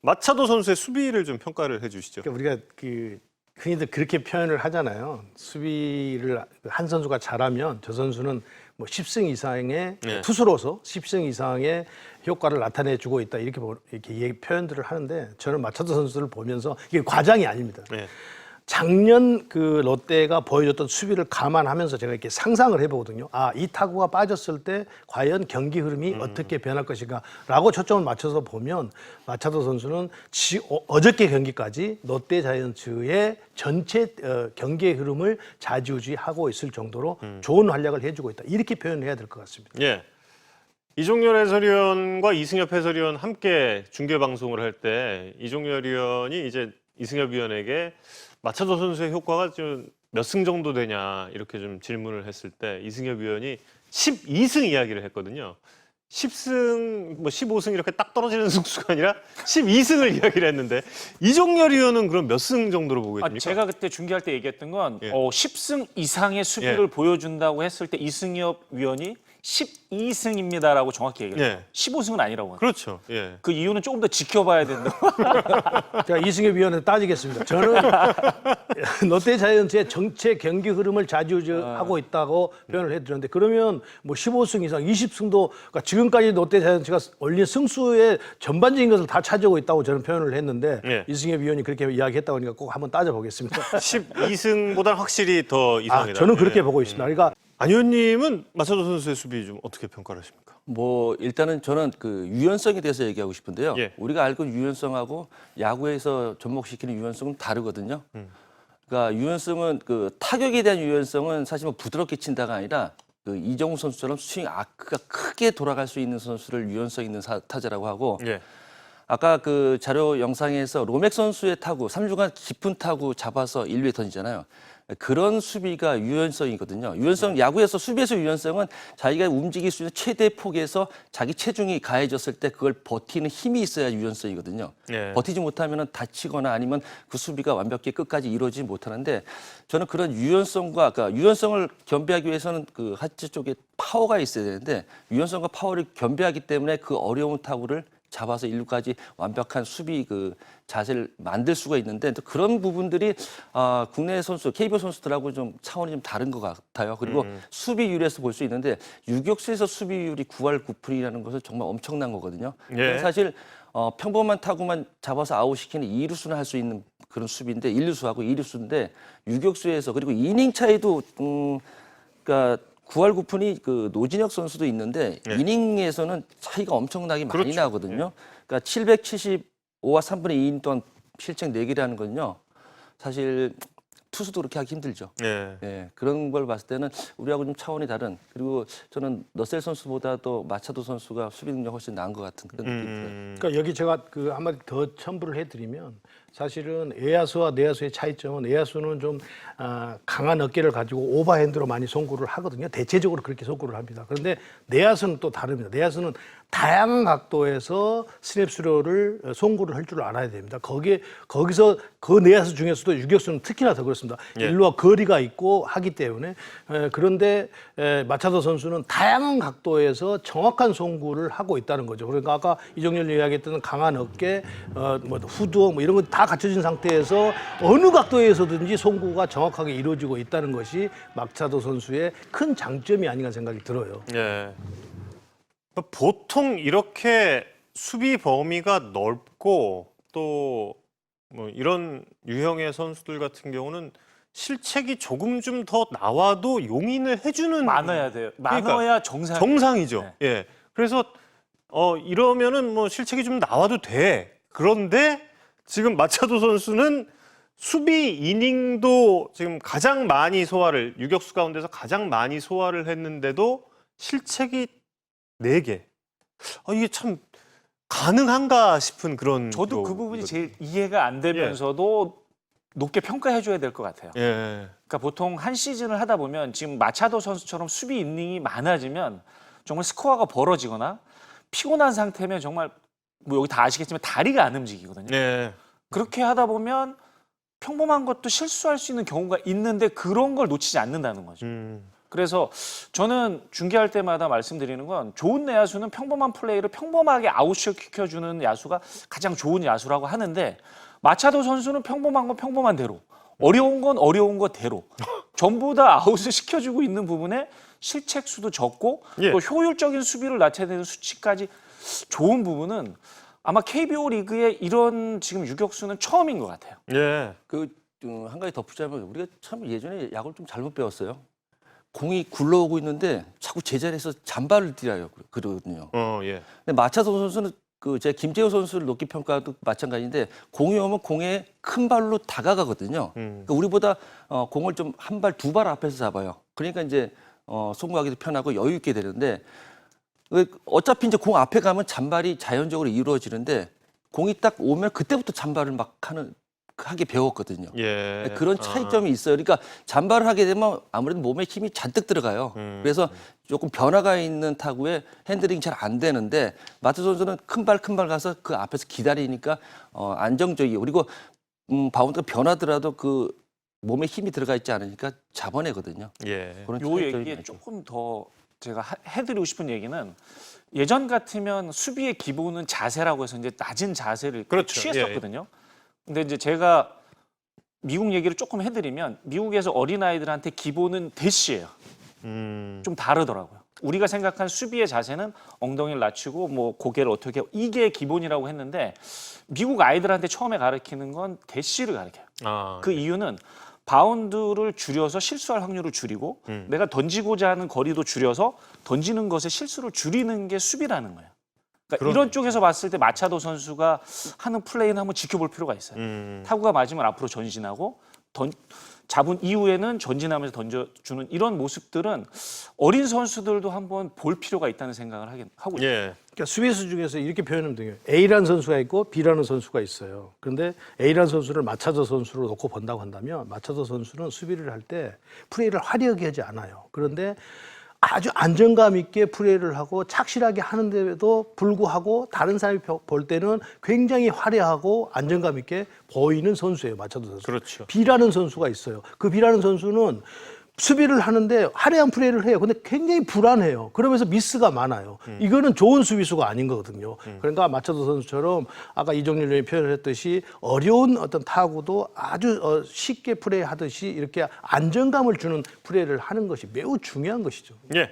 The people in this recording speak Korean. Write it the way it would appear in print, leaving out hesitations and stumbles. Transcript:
마차도 선수의 수비를 좀 평가를 해주시죠. 그러니까 우리가 흔히들 그렇게 표현을 하잖아요. 수비를 한 선수가 잘하면 저 선수는 뭐 10승 이상의 네. 투수로서 10승 이상의 효과를 나타내주고 있다 이렇게 표현들을 하는데 저는 마차도 선수를 보면서 이게 과장이 아닙니다. 네. 작년 그 롯데가 보여줬던 수비를 감안하면서 제가 이렇게 상상을 해보거든요. 아, 이 타구가 빠졌을 때 과연 경기 흐름이 어떻게 변할 것인가라고 초점을 맞춰서 보면 마차도 선수는 어저께 경기까지 롯데 자이언츠의 전체 경기의 흐름을 좌지우지하고 있을 정도로 좋은 활약을 해주고 있다. 이렇게 표현을 해야 될 것 같습니다. 예. 이종열 해설위원과 이승엽 해설위원 함께 중계 방송을 할 때 이종열 위원이 이제 이승엽 위원에게 마차도 선수의 효과가 좀 몇 승 정도 되냐 이렇게 좀 질문을 했을 때 이승엽 위원이 12승 이야기를 했거든요. 10승, 뭐 15승 이렇게 딱 떨어지는 승수가 아니라 12승을 이야기를 했는데 이종열 위원은 그럼 몇 승 정도로 보고 있습니까? 제가 그때 중계할 때 얘기했던 건 예. 10승 이상의 수비를 예. 보여준다고 했을 때 이승엽 위원이 12승입니다라고 정확히 얘기했어요. 예. 15승은 아니라고. 그렇죠. 예. 그 이유는 조금 더 지켜봐야 된다고. 제가 이승엽 위원한테 따지겠습니다. 저는 롯데 자이언츠의 전체 경기 흐름을 좌지우지하고 있다고 표현을 해드렸는데 그러면 뭐 15승 이상, 20승도 그러니까 지금까지 롯데 자이언츠가 올린 승수의 전반적인 것을 다 차지하고 있다고 저는 표현을 했는데 예. 이승엽 위원이 그렇게 이야기했다고 하니까 꼭 한번 따져보겠습니다. 12승보다는 확실히 더 이상이다. 저는 그렇게 예. 보고 있습니다. 그러니까 안 의원님은 마차도 선수의 수비 좀 어떻게 평가를 하십니까? 뭐 일단은 저는 그 유연성에 대해서 얘기하고 싶은데요. 예. 우리가 알고 있는 유연성하고 야구에서 접목시키는 유연성은 다르거든요. 그러니까 유연성은 그 타격에 대한 유연성은 사실 뭐 부드럽게 친다가 아니라 그 이정우 선수처럼 스윙 아크가 크게 돌아갈 수 있는 선수를 유연성 있는 타자라고 하고 예. 아까 그 자료 영상에서 로맥 선수의 타구, 3주간 깊은 타구 잡아서 1루에 던지잖아요. 그런 수비가 유연성이거든요. 유연성, 야구에서 수비에서 유연성은 자기가 움직일 수 있는 최대 폭에서 자기 체중이 가해졌을 때 그걸 버티는 힘이 있어야 유연성이거든요. 예. 버티지 못하면 다치거나 아니면 그 수비가 완벽히 끝까지 이루어지지 못하는데 저는 그런 유연성과 그러니까 유연성을 겸비하기 위해서는 그 하체 쪽에 파워가 있어야 되는데 유연성과 파워를 겸비하기 때문에 그 어려운 타구를 잡아서 1루까지 완벽한 수비 그 자세를 만들 수가 있는데 또 그런 부분들이 국내 선수, KBO 선수들하고 좀 차원이 좀 다른 것 같아요. 그리고 수비율에서 볼 수 있는데 유격수에서 수비율이 9할 9푼이라는 것은 정말 엄청난 거거든요. 예. 사실 평범한 타구만 잡아서 아웃시키는 2루수는 할 수 있는 그런 수비인데 1루수하고 2루수인데 유격수에서 그리고 이닝 차이도 그러니까 9할 9푼이 그 노진혁 선수도 있는데 네. 이닝에서는 차이가 엄청나게 많이 그렇죠. 나거든요. 그러니까 775와 3분의 2인 동안 실책 4개라는 건요. 사실 투수도 그렇게 하기 힘들죠. 예. 예, 그런 걸 봤을 때는 우리하고 좀 차원이 다른 그리고 저는 러셀 선수보다도 마차도 선수가 수비 능력 훨씬 나은 것 같은 그런 느낌이 들어요. 그러니까 여기 제가 그 한마디 더 첨부를 해드리면 사실은 외야수와 내야수의 차이점은 외야수는 좀 강한 어깨를 가지고 오버핸드로 많이 송구를 하거든요. 대체적으로 그렇게 송구를 합니다. 그런데 내야수는 또 다릅니다. 내야수는 다양한 각도에서 스냅 스로를 송구를 할 줄 알아야 됩니다. 거기서 그 내야수 중에서도 유격수는 특히나 더 그렇습니다. 예. 일루와 거리가 있고 하기 때문에 그런데 마차도 선수는 다양한 각도에서 정확한 송구를 하고 있다는 거죠. 그러니까 아까 이정열 이야기했던 강한 어깨, 뭐 후두어 뭐 이런 거 다 갖춰진 상태에서 어느 각도에서든지 송구가 정확하게 이루어지고 있다는 것이 마차도 선수의 큰 장점이 아닌가 생각이 들어요. 예. 보통 이렇게 수비 범위가 넓고 또 뭐 이런 유형의 선수들 같은 경우는 실책이 조금 좀 더 나와도 용인을 해주는 많아야 돼요. 그러니까 많아야 정상. 정상이죠. 네. 예. 그래서 이러면은 뭐 실책이 좀 나와도 돼. 그런데 지금 마차도 선수는 수비 이닝도 지금 가장 많이 소화를 유격수 가운데서 가장 많이 소화를 했는데도 실책이 4개. 이게 참 가능한가 싶은 그런. 저도 그 부분이 제일 이해가 안 되면서도 높게 평가해 줘야 될 것 같아요. 예. 그러니까 보통 한 시즌을 하다 보면 지금 마차도 선수처럼 수비 이닝이 많아지면 정말 스코어가 벌어지거나 피곤한 상태면 정말 뭐 여기 다 아시겠지만 다리가 안 움직이거든요. 예. 그렇게 하다 보면 평범한 것도 실수할 수 있는 경우가 있는데 그런 걸 놓치지 않는다는 거죠. 그래서 저는 중계할 때마다 말씀드리는 건 좋은 내야수는 평범한 플레이를 평범하게 아웃시켜주는 야수가 가장 좋은 야수라고 하는데 마차도 선수는 평범한 건 평범한 대로 어려운 건 어려운 거대로 전부 다 아웃을 시켜주고 있는 부분에 실책 수도 적고 예. 또 효율적인 수비를 나타내는 수치까지 좋은 부분은 아마 KBO 리그에 이런 지금 유격수는 처음인 것 같아요. 예. 한 가지 덧붙이자면 우리가 참 예전에 야구를 좀 잘못 배웠어요. 공이 굴러오고 있는데 자꾸 제자리에서 잔발을 뛰어요 그러거든요. 예. 근데 마차도 선수는 제가 김재호 선수를 높게 평가도 마찬가지인데 공이 오면 공에 큰 발로 다가가거든요. 그러니까 우리보다 공을 좀 한 발, 두 발 앞에서 잡아요. 그러니까 이제 송구하기도 편하고 여유 있게 되는데 어차피 이제 공 앞에 가면 잔발이 자연적으로 이루어지는데 공이 딱 오면 그때부터 잔발을 막 하게 배웠거든요. 예. 그런 차이점이 있어요. 그러니까 잔발을 하게 되면 아무래도 몸에 힘이 잔뜩 들어가요. 그래서 조금 변화가 있는 타구에 핸들링이 잘 안 되는데 마트 선수는 큰 발 가서 그 앞에서 기다리니까 안정적이고 그리고 바운드가 변하더라도 그 몸에 힘이 들어가 있지 않으니까 잡아내거든요. 예. 그런 요 차이점이 얘기에 있죠. 조금 더 제가 해드리고 싶은 얘기는 예전 같으면 수비의 기본은 자세라고 해서 이제 낮은 자세를 그렇죠. 취했었거든요. 근데 이제 제가 미국 얘기를 조금 해드리면 미국에서 어린아이들한테 기본은 대시예요. 좀 다르더라고요. 우리가 생각한 수비의 자세는 엉덩이를 낮추고 뭐 고개를 어떻게 이게 기본이라고 했는데 미국 아이들한테 처음에 가르치는 건 대시를 가르쳐요. 그 이유는 바운드를 줄여서 실수할 확률을 줄이고 내가 던지고자 하는 거리도 줄여서 던지는 것의 실수를 줄이는 게 수비라는 거예요. 그러니까 이런 쪽에서 봤을 때 마차도 선수가 하는 플레이는 한번 지켜볼 필요가 있어요. 타구가 맞으면 앞으로 전진하고 잡은 이후에는 전진하면서 던져주는 이런 모습들은 어린 선수들도 한번 볼 필요가 있다는 생각을 하고 있어요. 예. 그러니까 수비수 중에서 이렇게 표현하면 돼요. A라는 선수가 있고 B라는 선수가 있어요. 그런데 A라는 선수를 마차도 선수로 놓고 본다고 한다면 마차도 선수는 수비를 할 때 플레이를 화려하게 하지 않아요. 그런데 아주 안정감 있게 플레이를 하고 착실하게 하는데도 불구하고 다른 사람이 볼 때는 굉장히 화려하고 안정감 있게 보이는 선수예요. 마차도 선수. 그렇죠. B라는 선수가 있어요. 그 B라는 선수는 수비를 하는데 화려한 플레이를 해요. 근데 굉장히 불안해요. 그러면서 미스가 많아요. 이거는 좋은 수비수가 아닌 거거든요. 그러니까 마차도 선수처럼 아까 이종렬 의원이 표현을 했듯이 어려운 어떤 타구도 아주 쉽게 플레이하듯이 이렇게 안정감을 주는 플레이를 하는 것이 매우 중요한 것이죠. 예.